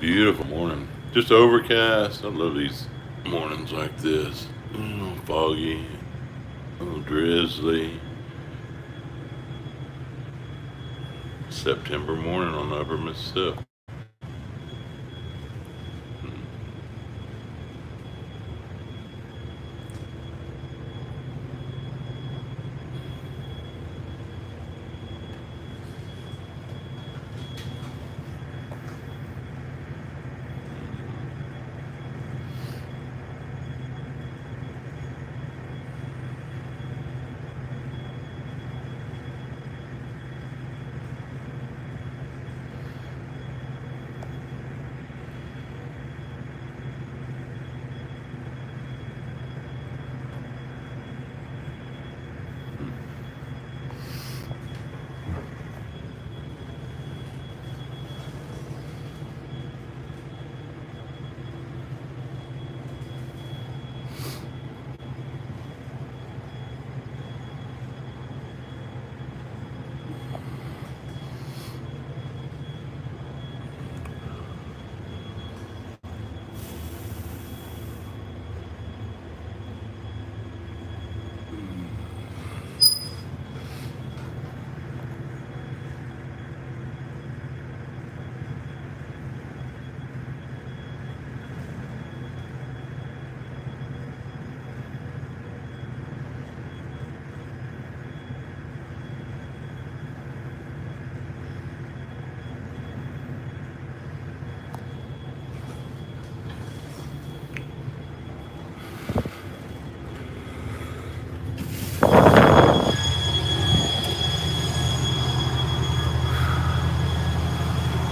Beautiful morning. Just overcast. I love these mornings like this. Foggy, a little drizzly. September morning on the Upper Mississippi.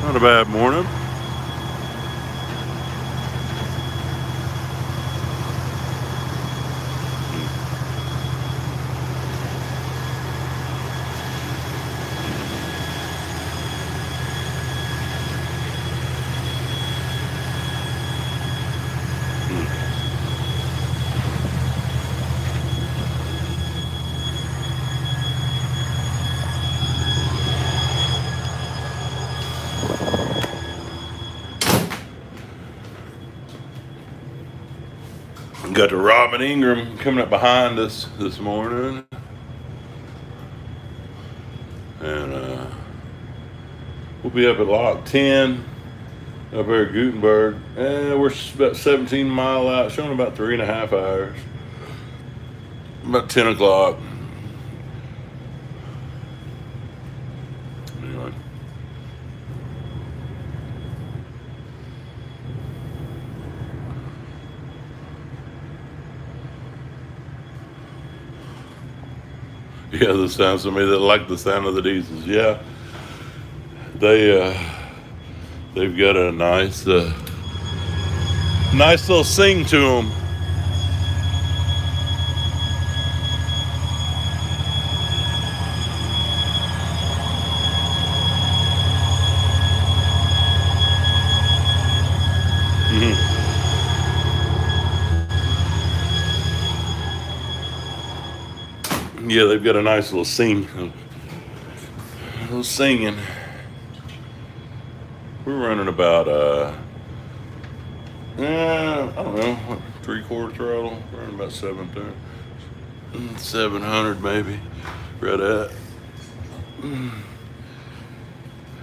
Not a bad morning. Got the Robin Ingram coming up behind us this morning. And we'll be up at Lock 10 up there at Gutenberg. And we're about 17 mile out, showing about 3.5 hours. About 10 o'clock. Anyway. Yeah, the sound. Somebody that like the sound of the diesels. Yeah, they they've got a nice little sing to them. Hmm. Yeah, they've got a nice little singing. We're running about I don't know, what, 3/4 throttle. We're running about 700 maybe. Right at.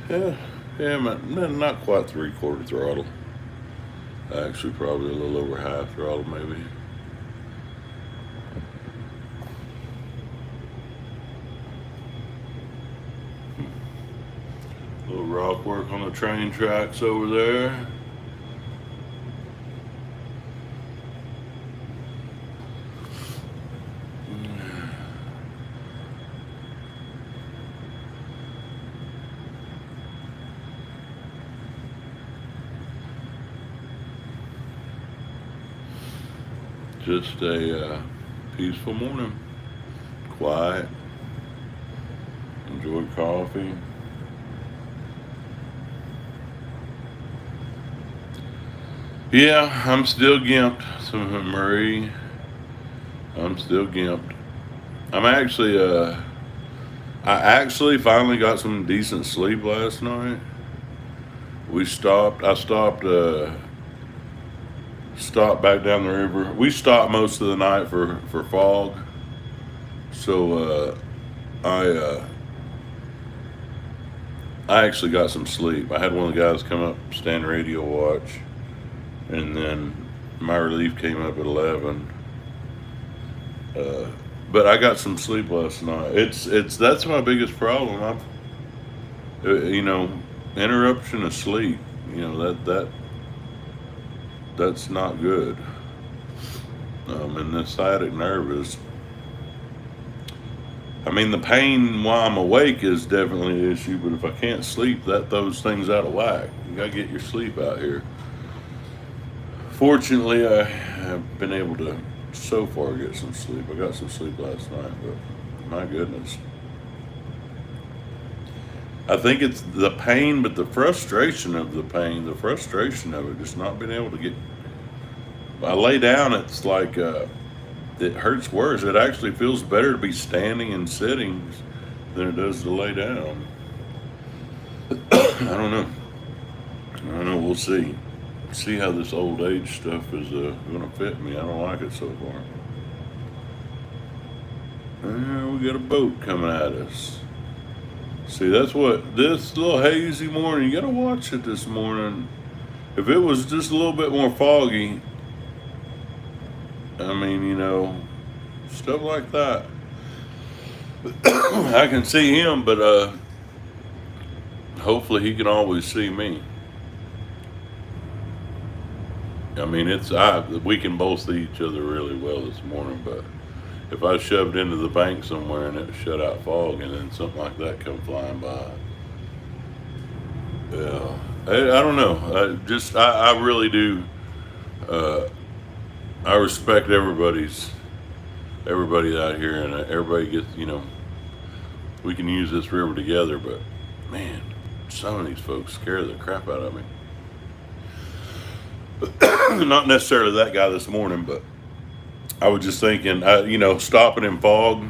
Yeah, yeah, not quite 3/4 throttle. Actually, probably a little over half throttle, maybe. A little rock work on the train tracks over there. Just a peaceful morning. Quiet. Enjoyed coffee. Yeah, I'm still gimped. So Marie, I'm still gimped. I'm actually I actually finally got some decent sleep last night. we stopped. I stopped back down the river. We stopped most of the night for fog. So I I actually got some sleep. I had one of the guys come up, stand radio watch, and then my relief came up at 11. Uh, but I got some sleep last night. It's that's my biggest problem. You know, interruption of sleep. You know that's not good. And the sciatic nerve is. I mean, the pain while I'm awake is definitely an issue, but if I can't sleep, that throws things out of whack. You gotta get your sleep out here. Fortunately, I have been able to so far get some sleep. I got some sleep last night, but my goodness. I think it's the pain, but the frustration of the pain, the frustration of it, just not being able to get. I lay down, it's like it hurts worse. It actually feels better to be standing and sitting than it does to lay down. I don't know. I don't know. We'll see. See how this old age stuff is going to fit me. I don't like it so far. We got a boat coming at us. See, that's what this little hazy morning. You got to watch it this morning. If it was just a little bit more foggy, I mean, you know, stuff like that. I can see him, but hopefully he can always see me. I mean, we can both see each other really well this morning, but if I shoved into the bank somewhere and it shut out fog and then something like that come flying by, yeah, I don't know. I really do. I respect everybody out here, and everybody gets, you know, we can use this river together, but man, some of these folks scare the crap out of me. Not necessarily that guy this morning, but I was just thinking, you know, stopping in fog,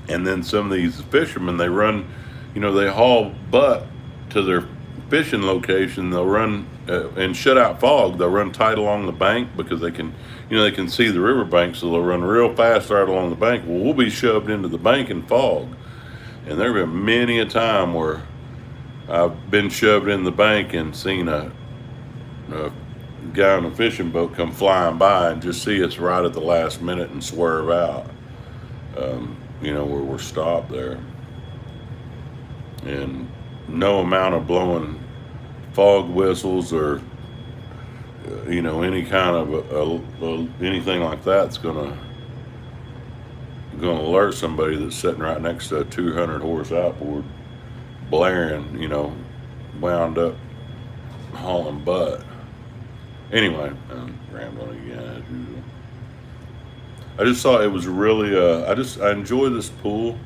and then some of these fishermen, they run, you know, they haul butt to their fishing location. They'll run and shut out fog. They'll run tight along the bank because they can, you know, they can see the river bank, so they'll run real fast right along the bank. Well, we'll be shoved into the bank in fog, and there have been many a time where I've been shoved in the bank and seen a guy on a fishing boat come flying by and just see us right at the last minute and swerve out. You know, where we're stopped there, and no amount of blowing fog whistles or you know, any kind of anything like that's gonna alert somebody that's sitting right next to a 200 horse outboard blaring, you know, wound up hauling butt. Anyway, I'm rambling again as usual. I just thought it was really I enjoy this pool.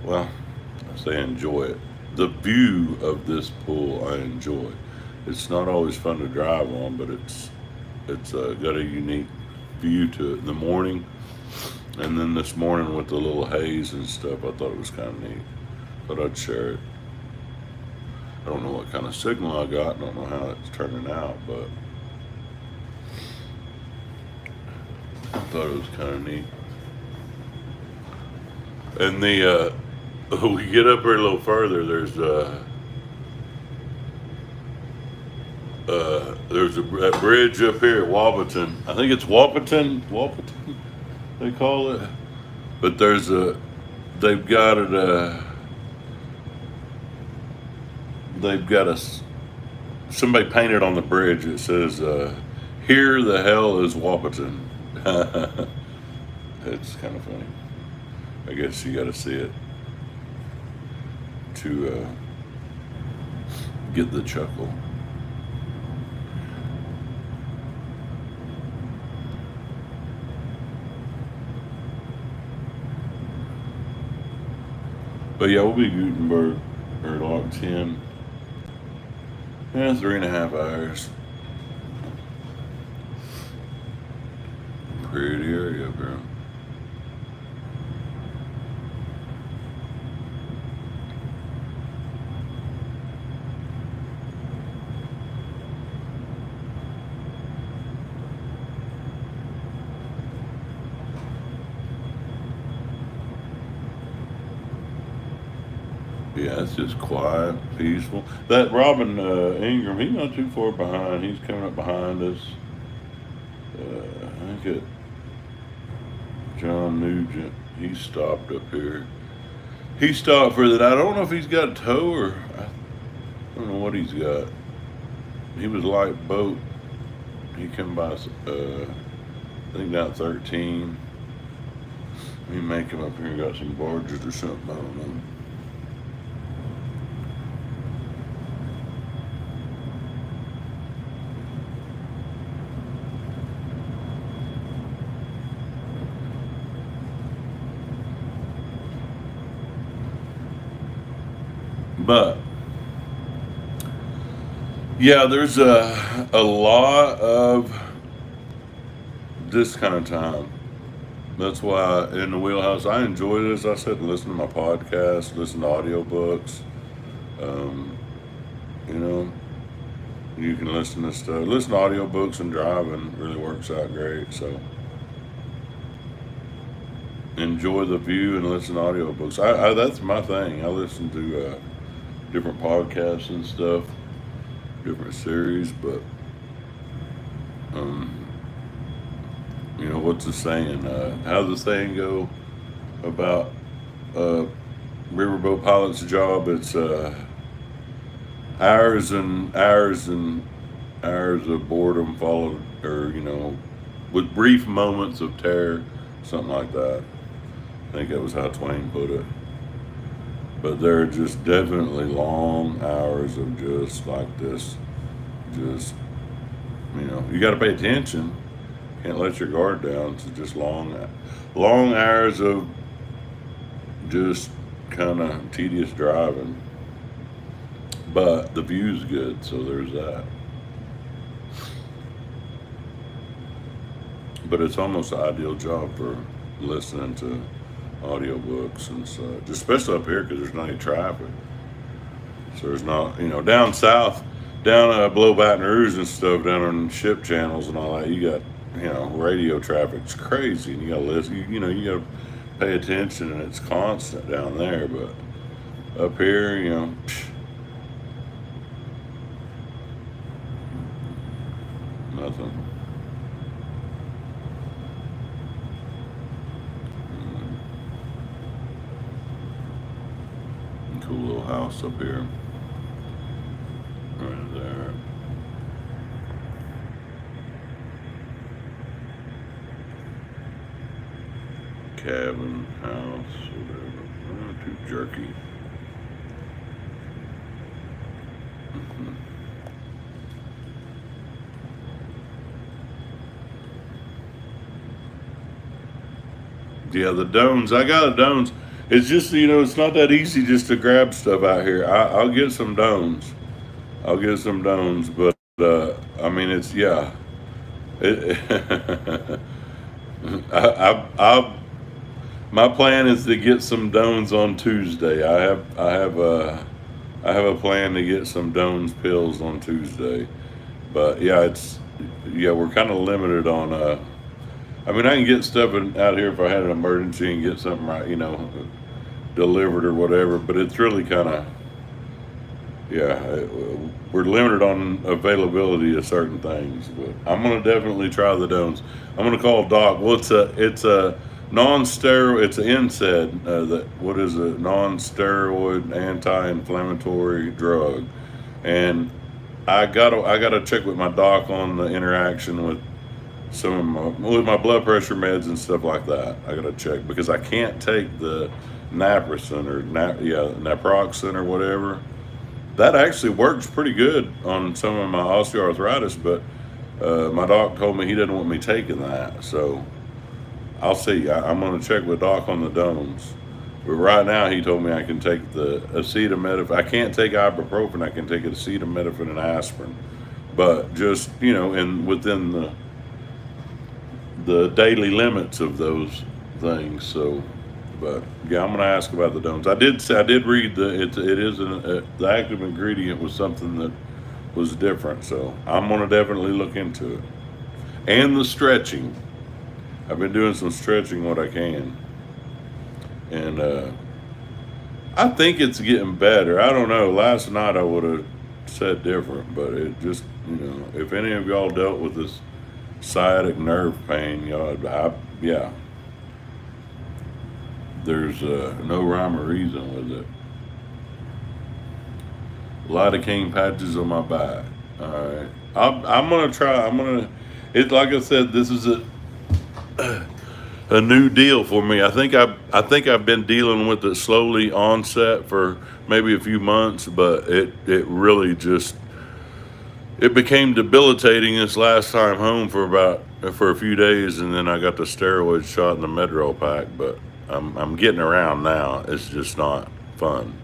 Well, I say enjoy it. The view of this pool I enjoy. It's not always fun to drive on, but it's got a unique view to it in the morning, and then this morning with the little haze and stuff, I thought it was kind of neat. Thought I'd share it. I don't know what kind of signal I got. I don't know how it's turning out, but I thought it was kind of neat. And we get up here a little further. There's a bridge up here at Waupeton. I think it's Waupeton, they call it. But they've got it. Somebody painted on the bridge. It says, "Here the hell is Waupeton." It's kind of funny. I guess you got to see it to get the chuckle. But yeah, we'll be Gutenberg or Lock 10. Yeah, 3.5 hours. Pretty area up here. Yeah, it's just quiet, peaceful. That Robin Ingram, he's not too far behind. He's coming up behind us. I think it John Nugent. He stopped up here. He stopped for that. I don't know if he's got a tow or I don't know what he's got. He was light boat. He come by. I think down 13. He may come up here and got some barges or something. I don't know. But yeah, there's a lot of this kind of time. That's why in the wheelhouse, I enjoy this. I sit and listen to my podcast, listen to audiobooks. Um, you know, you can listen to stuff, listen to audiobooks and driving really works out great. So enjoy the view and listen to audiobooks. That's my thing. I listen to different podcasts and stuff, different series, but um, what's the saying? How's the saying go about uh, riverboat pilot's job? It's hours and hours and hours of boredom followed, or with brief moments of terror, something like that. I think that was how Twain put it. But there are just definitely long hours of just like this. Just, you got to pay attention. Can't let your guard down. It's just long hours of just kind of tedious driving. But the view's good, so there's that. But it's almost an ideal job for listening to audiobooks and such, especially up here because there's not any traffic. So there's not, down south, down below Baton Rouge and stuff, down on ship channels and all that, you got, radio traffic's crazy, and you got to listen, you got to pay attention, and it's constant down there. But up here, nothing. Cool little house up here. Right there. Cabin, house, whatever. Too jerky. Yeah, the domes. I got a domes. It's just, it's not that easy just to grab stuff out here. I'll get some domes. But I mean, it's yeah. It, I my plan is to get some dones on Tuesday. I have a plan to get some dones pills on Tuesday. But yeah, we're kind of limited on. I mean, I can get stuff out here if I had an emergency and get something right, delivered or whatever. But it's really kind of, yeah, we're limited on availability of certain things. But I'm gonna definitely try the domes. I'm gonna call Doc. Well, it's a non-steroid. It's an NSAID. What is a non-steroid anti-inflammatory drug, and I gotta check with my doc on the interaction with with my blood pressure meds and stuff like that. I gotta check because I can't take the naproxen or naproxen or whatever. That actually works pretty good on some of my osteoarthritis, but my doc told me he doesn't want me taking that. So I'll see. I'm gonna check with doc on the domes. But right now he told me I can take the acetaminophen. I can't take ibuprofen. I can take acetaminophen and aspirin, but just within the daily limits of those things. So, but yeah, I'm gonna ask about the domes. I did read the active ingredient was something that was different. So I'm gonna definitely look into it. And the stretching. I've been doing some stretching what I can, and I think it's getting better. I don't know. Last night I would have said different, but it just, if any of y'all dealt with this sciatic nerve pain, yeah, there's no rhyme or reason with it. Lidocaine patches on my back. All right, I'm gonna try. It's like I said. This is a new deal for me. I think I've been dealing with it slowly onset for maybe a few months, but it really just it became debilitating this last time home for a few days, and then I got the steroid shot and the Medrol pack. But I'm getting around now. It's just not fun.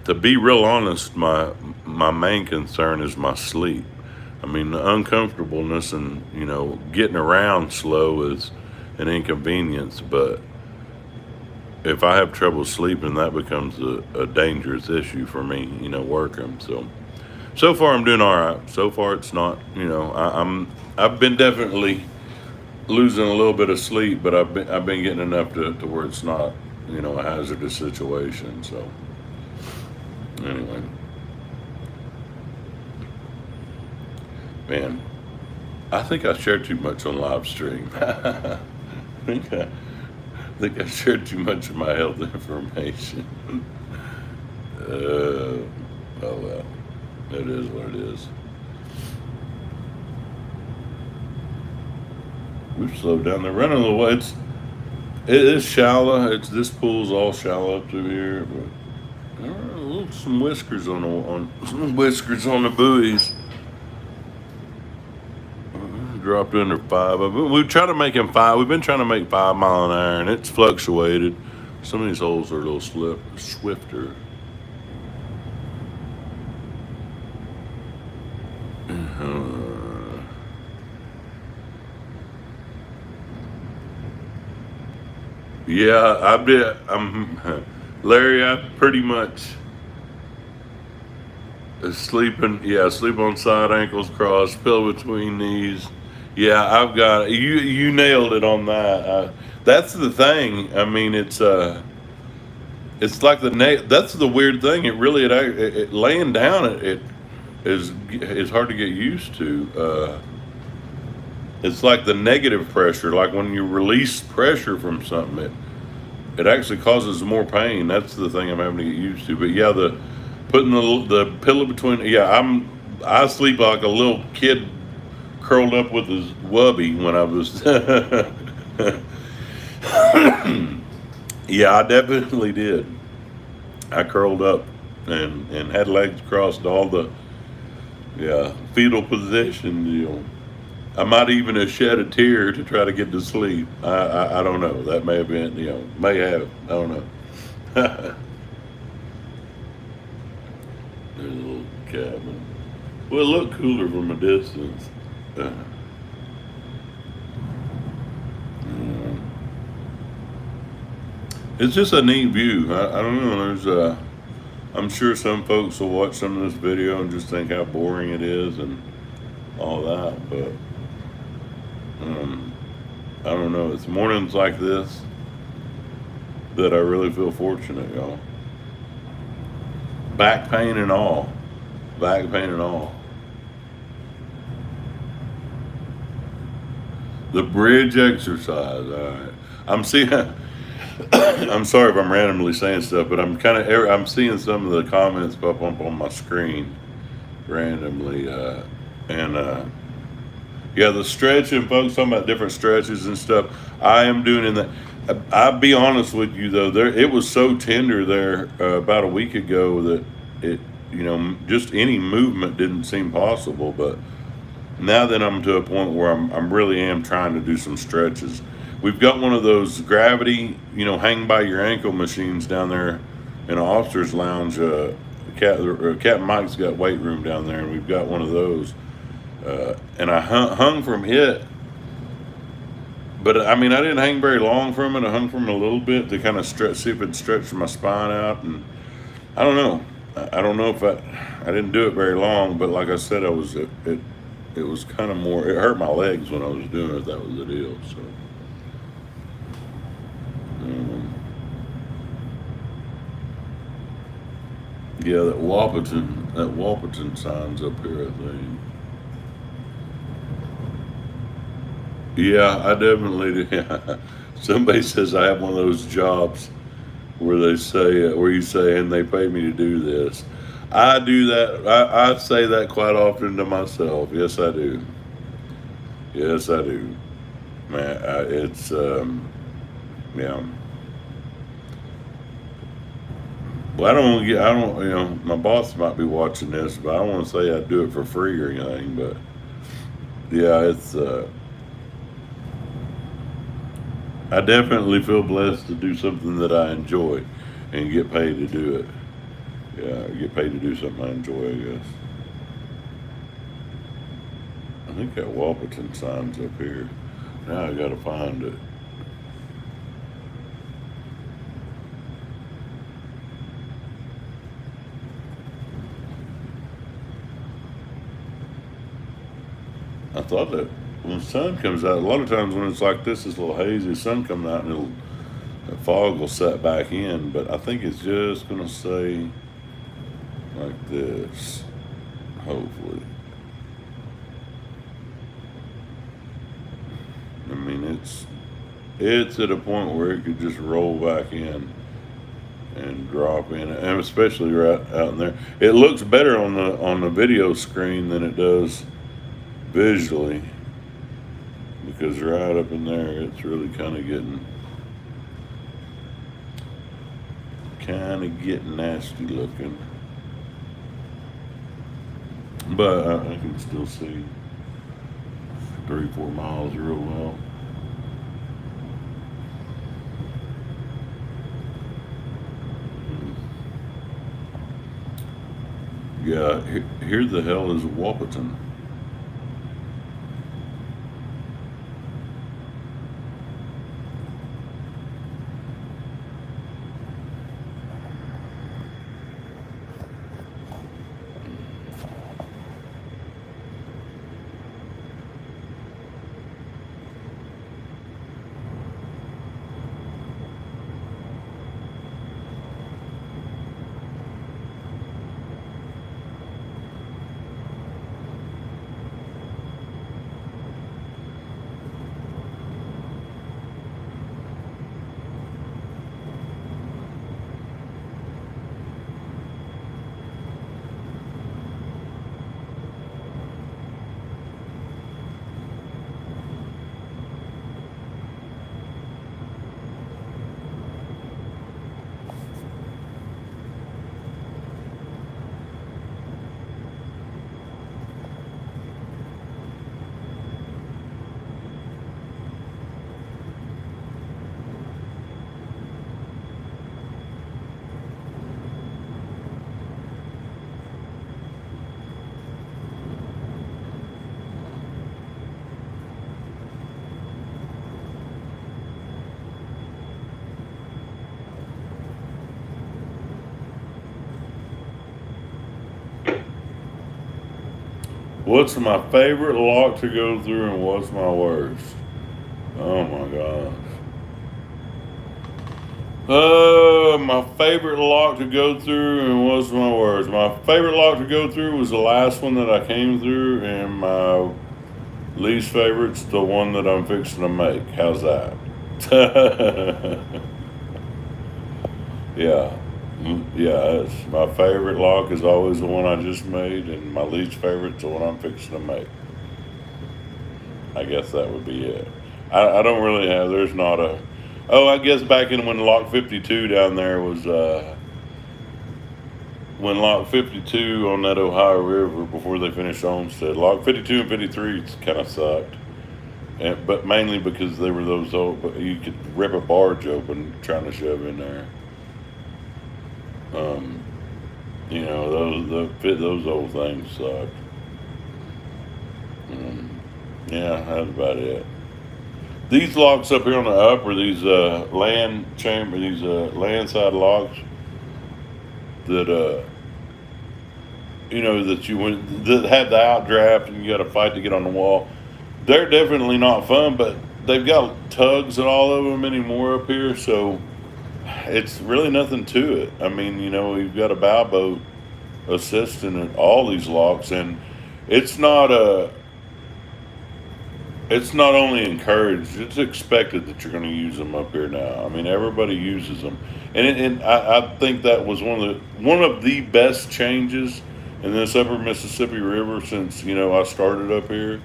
To be real honest, my main concern is my sleep. I mean, the uncomfortableness and getting around slow is an inconvenience, but if I have trouble sleeping, that becomes a dangerous issue for me. Working. So far I'm doing all right. So far it's not. I've been definitely losing a little bit of sleep, but I've been getting enough to where it's not a hazardous situation. So anyway, man, I think I shared too much on live stream. I think I shared too much of my health information. Oh well, it is what it is. We've slowed down. They're running a little. It is shallow. This pool's all shallow up through here, but there are some whiskers some whiskers on the buoys. Dropped under 5. We try to make him 5. We've been trying to make 5 mile an hour, and it's fluctuated. Some of these holes are a little swifter. Yeah, Larry. I pretty much sleeping. Yeah, sleep on side, ankles crossed, pillow between knees. Yeah, I've got you. You nailed it on that. That's the thing. I mean, it's like That's the weird thing. It really laying down. It is hard to get used to. It's like the negative pressure. Like when you release pressure from something, it actually causes more pain. That's the thing I'm having to get used to. But yeah, the putting the pillow between. Yeah, I sleep like a little kid curled up with his wubby when I was. Yeah, I definitely did. I curled up and had legs crossed, all the fetal position. I might even have shed a tear to try to get to sleep. I don't know. That may have been, may have. I don't know. There's a little cabin. Well, it looked cooler from a distance. It's just a neat view. I don't know. I'm sure some folks will watch some of this video and just think how boring it is and all that, but I don't know. It's mornings like this that I really feel fortunate, y'all. Back pain and all. Back pain and all. The bridge exercise. All right. I'm seeing. I'm sorry if I'm randomly saying stuff, but I'm seeing some of the comments pop up on my screen randomly, and the stretching, folks talking about different stretches and stuff. I am doing in that. I'll be honest with you though, it was so tender there about a week ago that it, just any movement didn't seem possible. But now that I'm to a point where I'm really am trying to do some stretches. We've got one of those gravity, hang by your ankle machines down there in an officer's lounge. Captain Mike's got weight room down there, and we've got one of those. And I hung from it, but I mean, I didn't hang very long from it. I hung from it a little bit to kind of see if it stretched my spine out. And I don't know. I don't know if I didn't do it very long, but like I said, it was kind of more. It hurt my legs when I was doing it. That was the deal. So. Yeah, that Waupeton sign's up here, I think. Yeah, I definitely do. Somebody says I have one of those jobs where they say, where you say, and they pay me to do this. I do that. I say that quite often to myself. Yes, I do. Yes, I do. Man, yeah. Well, I don't, my boss might be watching this, but I don't want to say I do it for free or anything. But yeah, I definitely feel blessed to do something that I enjoy and get paid to do it. Yeah, get paid to do something I enjoy, I guess. I think that Waupeton sign's up here. Now I gotta find it. I thought that when the sun comes out, a lot of times when it's like this, it's a little hazy. The sun comes out and the fog will set back in. But I think it's just gonna stay like this, hopefully. I mean, it's at a point where it could just roll back in and drop in, and especially right out in there. It looks better on the video screen than it does visually because right up in there, it's really kind of getting nasty looking. But I can still see 3 4 miles real well. Yeah, here the hell is Waupeton. What's my favorite lock to go through and what's my worst? Oh my gosh. My favorite lock to go through and what's my worst? My favorite lock to go through was the last one that I came through, and my least favorite's the one that I'm fixing to make. How's that? Yeah. Yeah, it's my favorite lock is always the one I just made, and my least favorite's the one I'm fixing to make. I guess that would be it. I don't really have. There's not a. Oh, I guess back in when Lock 52 down there was when Lock 52 on that Ohio River before they finished Olmsted. Lock 52 and 53 kind of sucked, but mainly because they were those old. But you could rip a barge open trying to shove in there. Um, those old things sucked. Yeah, that's about it. These locks up here on the upper, these landside locks that that you went that had the outdraft and you got to fight to get on the wall. They're definitely not fun, but they've got tugs and all of them anymore up here, so it's really nothing to it. I mean, you've got a bow boat assisting at all these locks, and it's not a it's not only encouraged, it's expected that you're going to use them up here now. I mean, everybody uses them, and I think that was one of the best changes in this Upper Mississippi River since I started up here.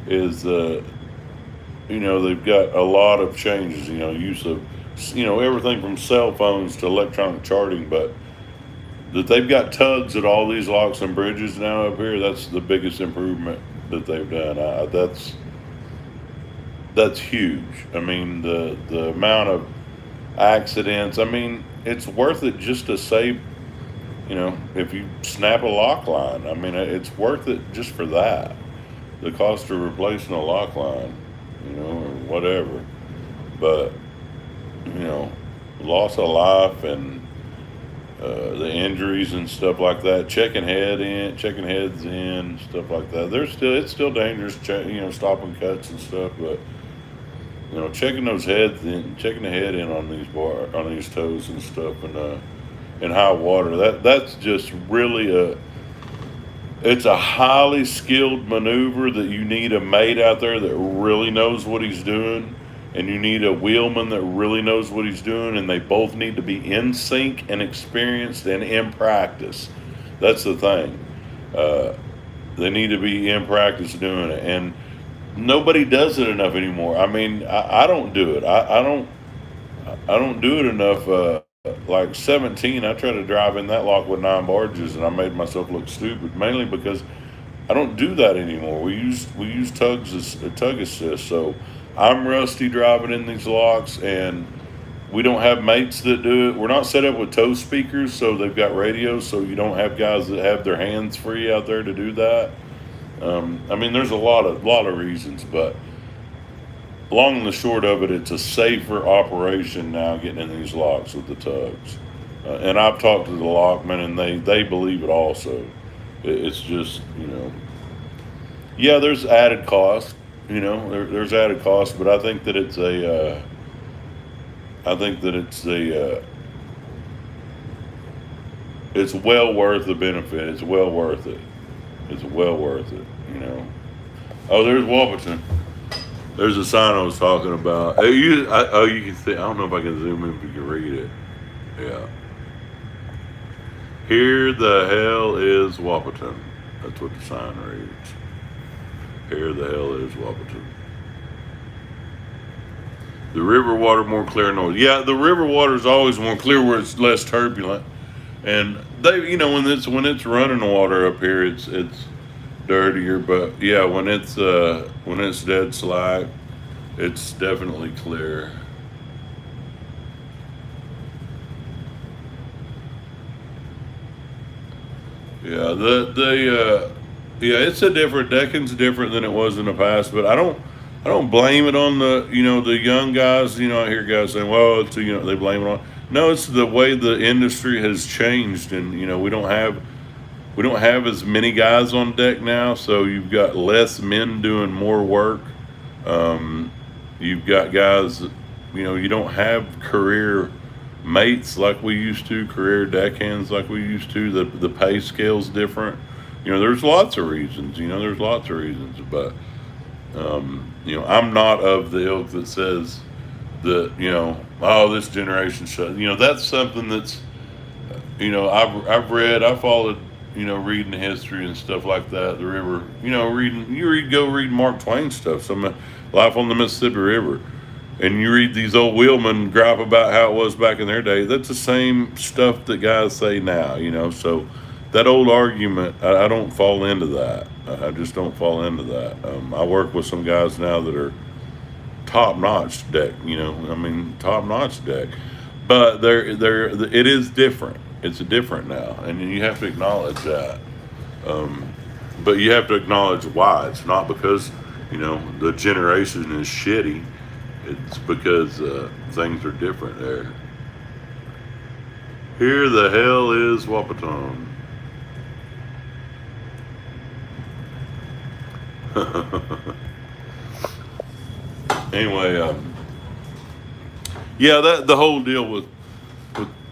Is they've got a lot of changes. Use of everything from cell phones to electronic charting, but that they've got tugs at all these locks and bridges now up here. That's the biggest improvement that they've done. That's huge. I mean, the amount of accidents. I mean, it's worth it just to save. If you snap a lock line, I mean, it's worth it just for that. The cost of replacing a lock line, or whatever. But loss of life and the injuries and stuff like that. Checking heads in, stuff like that. It's still dangerous. Stopping cuts and stuff, but checking those heads in, checking the head in on these toes and stuff, and in high water. That's just really it's a highly skilled maneuver that you need a mate out there that really knows what he's doing, and you need a wheelman that really knows what he's doing, and they both need to be in sync and experienced and in practice. That's the thing. They need to be in practice doing it, and nobody does it enough anymore. I mean, I don't do it. I don't do it enough. Like 17, I tried to drive in that lock with 9 barges, and I made myself look stupid. Mainly because I don't do that anymore. We use tugs as a tug assist. So I'm rusty driving in these locks, and we don't have mates that do it. We're not set up with toe speakers, so they've got radios, so you don't have guys that have their hands free out there to do that. I mean, there's a lot of reasons, but long and the short of it, it's a safer operation now getting in these locks with the tugs. And I've talked to the lockmen, and they believe it also. It's just, yeah, there's added cost, there's added cost, but I think that it's well worth the benefit. It's well worth it. It's well worth it. Oh, there's Waupeton. There's a sign I was talking about. You can see. I don't know if I can zoom in if you can read it. Yeah. Here the hell is Waupeton. That's what the sign reads. Here the hell is Waupeton. The river water more clear north. Yeah, the river water is always more clear where it's less turbulent. And when it's running water up here, it's dirtier. But yeah, when it's dead slack, it's definitely clear. Yeah, it's a different. Decking's different than it was in the past. But I don't blame it on the young guys. I hear guys saying, well, they blame it on. No, it's the way the industry has changed, and we don't have as many guys on deck now, so you've got less men doing more work. You've got guys that, you don't have career mates like we used to, career deckhands like we used to. The pay scale's different. There's lots of reasons. But I'm not of the ilk that says that this generation should. That's something that's I followed reading the history and stuff like that. The river, go read Mark Twain stuff. Some Life on the Mississippi River, and you read these old wheelmen gripe about how it was back in their day. That's the same stuff that guys say now. So that old argument, I don't fall into that. I just don't fall into that. I work with some guys now that are top notch deck. Top notch deck, but it is different. It's different now, and you have to acknowledge that. But you have to acknowledge why. It's not because the generation is shitty. It's because things are different there. Here the hell is Waupeton. Anyway, yeah, that the whole deal with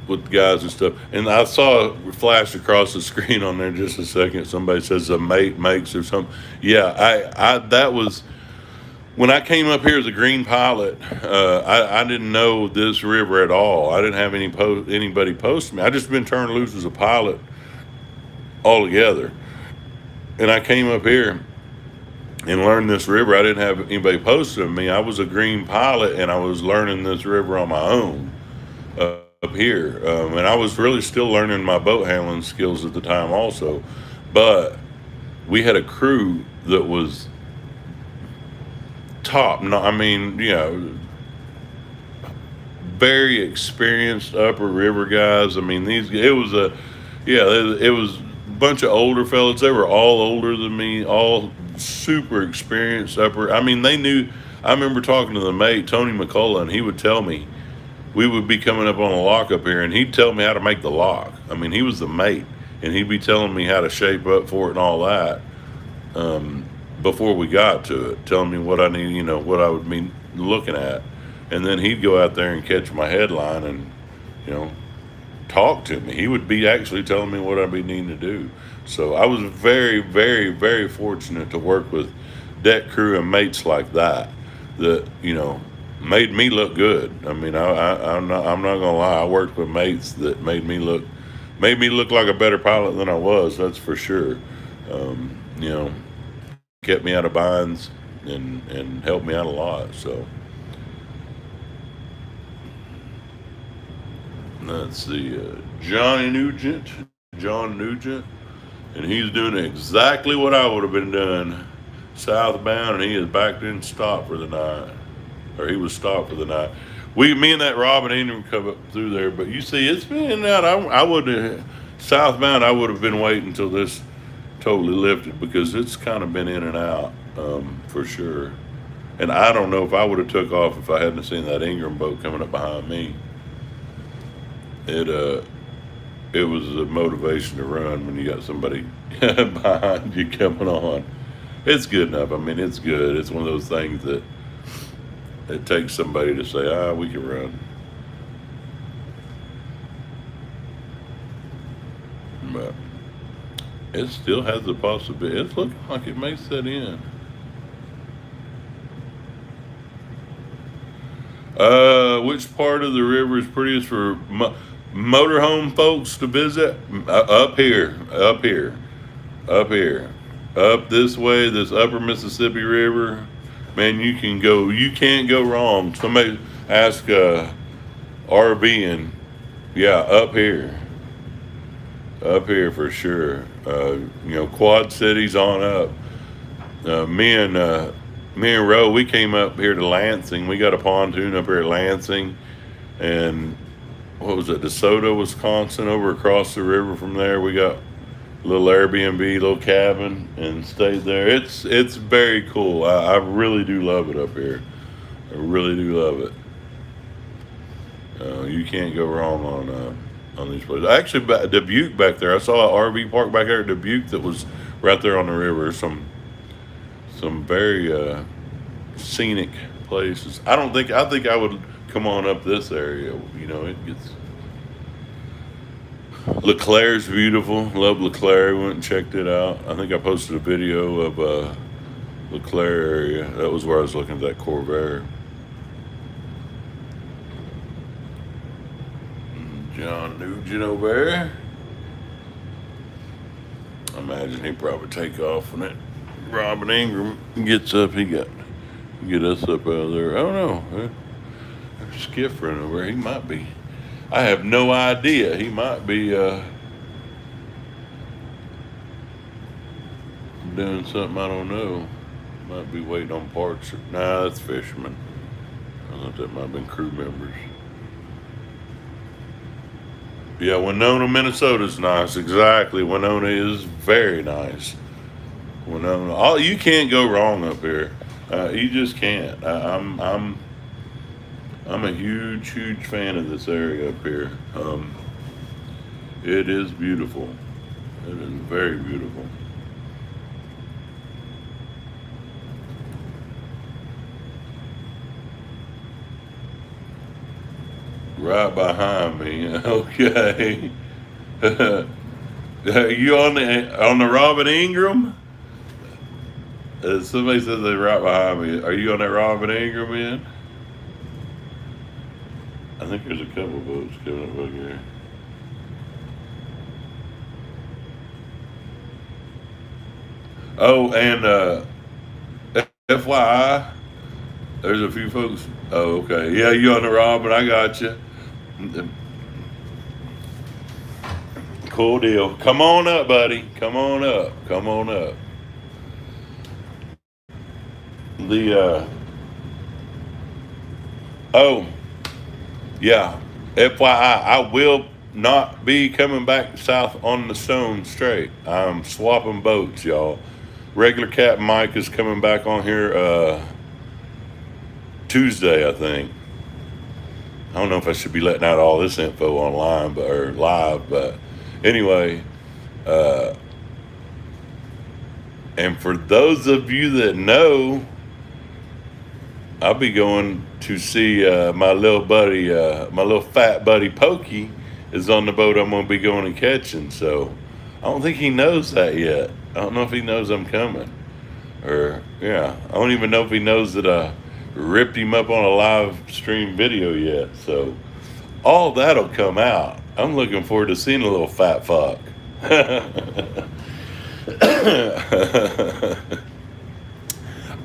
with guys and stuff. And I saw it flash across the screen on there just a second. Somebody says a mate makes or something. Yeah, I that was when I came up here as a green pilot. I didn't know this river at all. I didn't have anybody post me. I just been turned loose as a pilot altogether. And I came up here and learned this river. I didn't have anybody posting me. I was a green pilot and I was learning this river on my own up here. And I was really still learning my boat handling skills at the time also. But we had a crew that was top. No, I mean, very experienced upper river guys. I mean, it was a bunch of older fellas. They were all older than me, all super experienced upper. I mean, they knew. I remember talking to the mate, Tony McCullough, and he would tell me, we would be coming up on a lock up here, and he'd tell me how to make the lock. I mean, he was the mate, and he'd be telling me how to shape up for it and all that before we got to it, telling me what I need, what I would be looking at. And then he'd go out there and catch my headline and, talk to me. He would be actually telling me what I'd be needing to do. So I was very, very, very fortunate to work with deck crew and mates like that, made me look good. I mean, I'm not gonna lie. I worked with mates that made me look like a better pilot than I was. That's for sure. Kept me out of binds and helped me out a lot. So let's see, John Nugent, and he's doing exactly what I would have been doing southbound, and he is backed in stopped for the night. Or he was stopped for the night. Me and that Robin Ingram come up through there, but you see, it's been in and out. I would have, southbound, I would have been waiting until this totally lifted, because it's kind of been in and out, for sure. And I don't know if I would have took off if I hadn't seen that Ingram boat coming up behind me. It was a motivation to run when you got somebody behind you coming on. It's good enough. I mean, it's good. It's one of those things that it takes somebody to say, we can run. But it still has the possibility. It's looking like it may set in. Which part of the river is prettiest for motorhome folks to visit? Up here. Up this way, this upper Mississippi River. Man, you can't go wrong. Somebody ask RVing. Yeah, up here for sure. Quad Cities on up. Me and Ro, we came up here to Lansing. We got a pontoon up here at Lansing, and what was it, DeSoto, Wisconsin, over across the river from there. We got a little Airbnb, little cabin, and stayed there. It's very cool. I really do love it up here. I really do love it. You can't go wrong on these places. Actually, Dubuque back there, I saw an RV park back there at Dubuque that was right there on the river. Some very scenic places. I think I would come on up this area. It gets. LeClaire's beautiful. Love LeClaire. Went and checked it out. I think I posted a video of LeClaire area. That was where I was looking at that Corvair. John Nugent over there. I imagine he'd probably take off when that Robin Ingram gets up. He get us up out of there. I don't know. There's Skiff running over there. He might be. I have no idea. He might be doing something I don't know. Might be waiting on parts. Nah, that's fishermen. I thought that might have been crew members. Yeah, Winona, Minnesota's nice. Exactly. Winona is very nice. Winona. You can't go wrong up here. You just can't. I'm a huge fan of this area up here. It is beautiful. It is very beautiful. Right behind me. Okay. Are you on the Robin Ingram? Somebody says they're right behind me. Are you on that Robin Ingram end? I think there's a couple boats coming up over here. Oh, and FYI, there's a few folks. Oh, okay. Yeah, you on the Robin? I got you. Cool deal. Come on up, buddy. Come on up. Come on up. The oh yeah. FYI, I will not be coming back south on the Stone Strait. I'm swapping boats, y'all. Regular Captain Mike is coming back on here Tuesday, I think. I don't know if I should be letting out all this info online, but or live, but anyway. Uh, and for those of you that know, I'll be going to see my little buddy, my little fat buddy Pokey is on the boat I'm going to be going and catching. So I don't think he knows that yet. I don't know if he knows I'm coming. Or, yeah, I don't even know if he knows that I ripped him up on a live stream video yet. So all that'll come out. I'm looking forward to seeing a little fat fuck.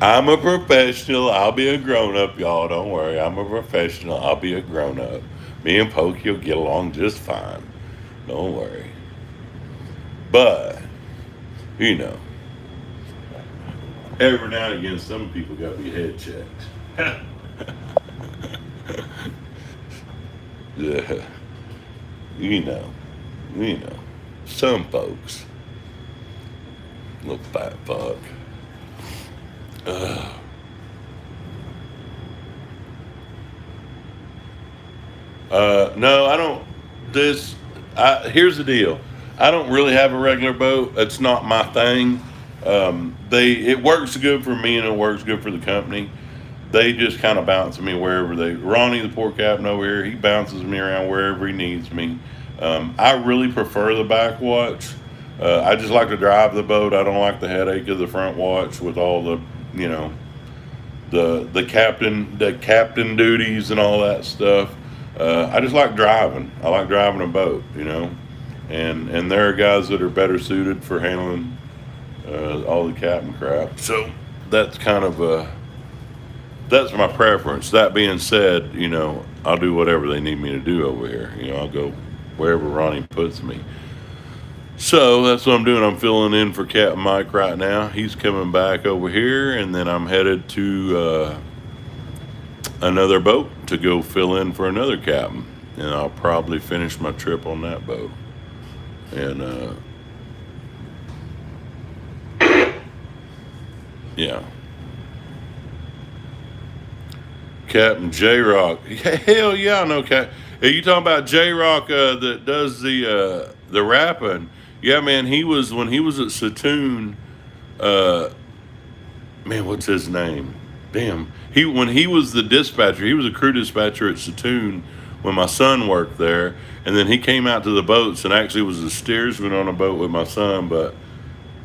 I'm a professional. I'll be a grown up, y'all. Don't worry. I'm a professional. I'll be a grown up. Me and Pokey will get along just fine. Don't worry. But, you know, every now and again, some people got to be head checked. Yeah. You know, some folks. Little fat fuck. No, I don't. Here's the deal. I don't really have a regular boat. It's not my thing. It works good for me and it works good for the company. They just kind of bounce me wherever Ronnie, the poor captain over here, he bounces me around wherever he needs me. I really prefer the back watch. I just like to drive the boat. I don't like the headache of the front watch with all the, you know, the captain duties and all that stuff. I just like driving. I like driving a boat, you know, and there are guys that are better suited for handling all the captain crap. So that's kind of that's my preference. That being said, you know, I'll do whatever they need me to do over here. You know, I'll go wherever Ronnie puts me. So that's what I'm doing. I'm filling in for Captain Mike right now. He's coming back over here, and then I'm headed to another boat to go fill in for another captain. And I'll probably finish my trip on that boat. And yeah. Captain J Rock. Hell yeah, I know Cap. Are you talking about J Rock that does the rapping? Yeah, man. When he was at Satoon. Man, what's his name? Damn. When he was the dispatcher, he was a crew dispatcher at Satoon when my son worked there, and then he came out to the boats and actually was a steersman on a boat with my son. But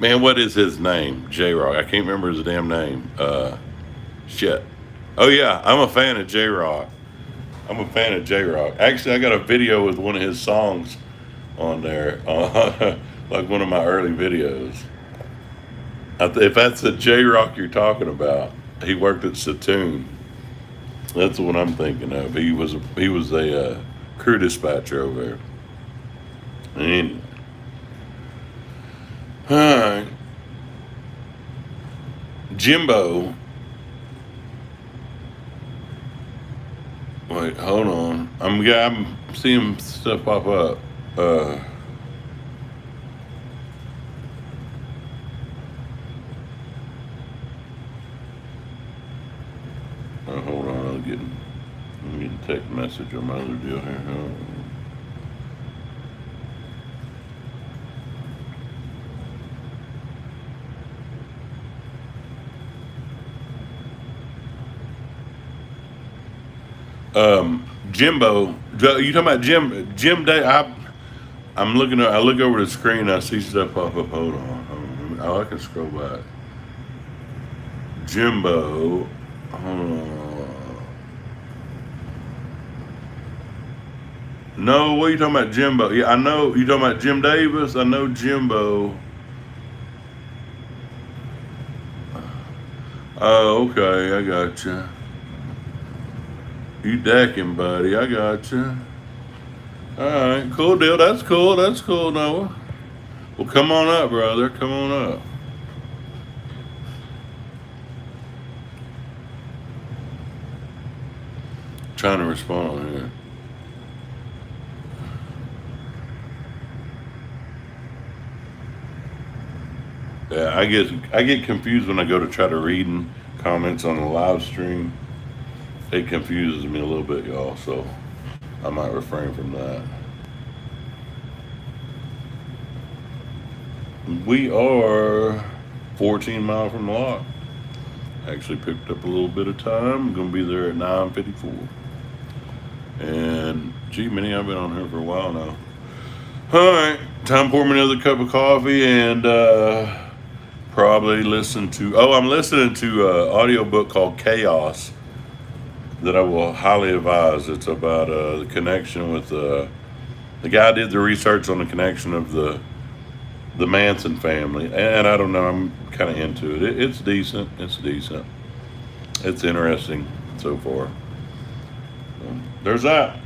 man, what is his name? J Rock. I can't remember his damn name. Shit. Oh yeah, I'm a fan of J Rock. I'm a fan of J Rock. Actually, I got a video with one of his songs on there, like one of my early videos. If that's the J Rock you're talking about, he worked at Satoon. That's what I'm thinking of. He was a crew dispatcher over there. Anyway. All right. Jimbo. Wait, hold on. I'm seeing stuff pop up. Oh, hold on. I'm getting a text message on my other deal here. Jimbo You talking about Jim Day? I'm looking. I look over the screen. I see stuff pop up. Hold on. Oh, I can scroll back. Jimbo. No, what are you talking about, Jimbo? Yeah, I know you talking about Jim Davis. I know Jimbo. Oh, okay, I got you. You decking, buddy. I got you. All right, cool deal. That's cool. That's cool, Noah. Well, come on up, brother. Come on up. Trying to respond here. Yeah, I get confused when I go to try to reading comments on the live stream. It confuses me a little bit, y'all. So I might refrain from that. We are 14 miles from the lock. Actually picked up a little bit of time. I'm gonna be there at 9:54. And gee, Minnie, I've been on here for a while now. All right, time to pour me another cup of coffee and probably listen to. Oh, I'm listening to an audiobook called Chaos that I will highly advise. It's about the connection with the guy did the research on the connection of the Manson family, and I don't know. I'm kind of into it. It's decent. It's decent. It's interesting so far. There's that.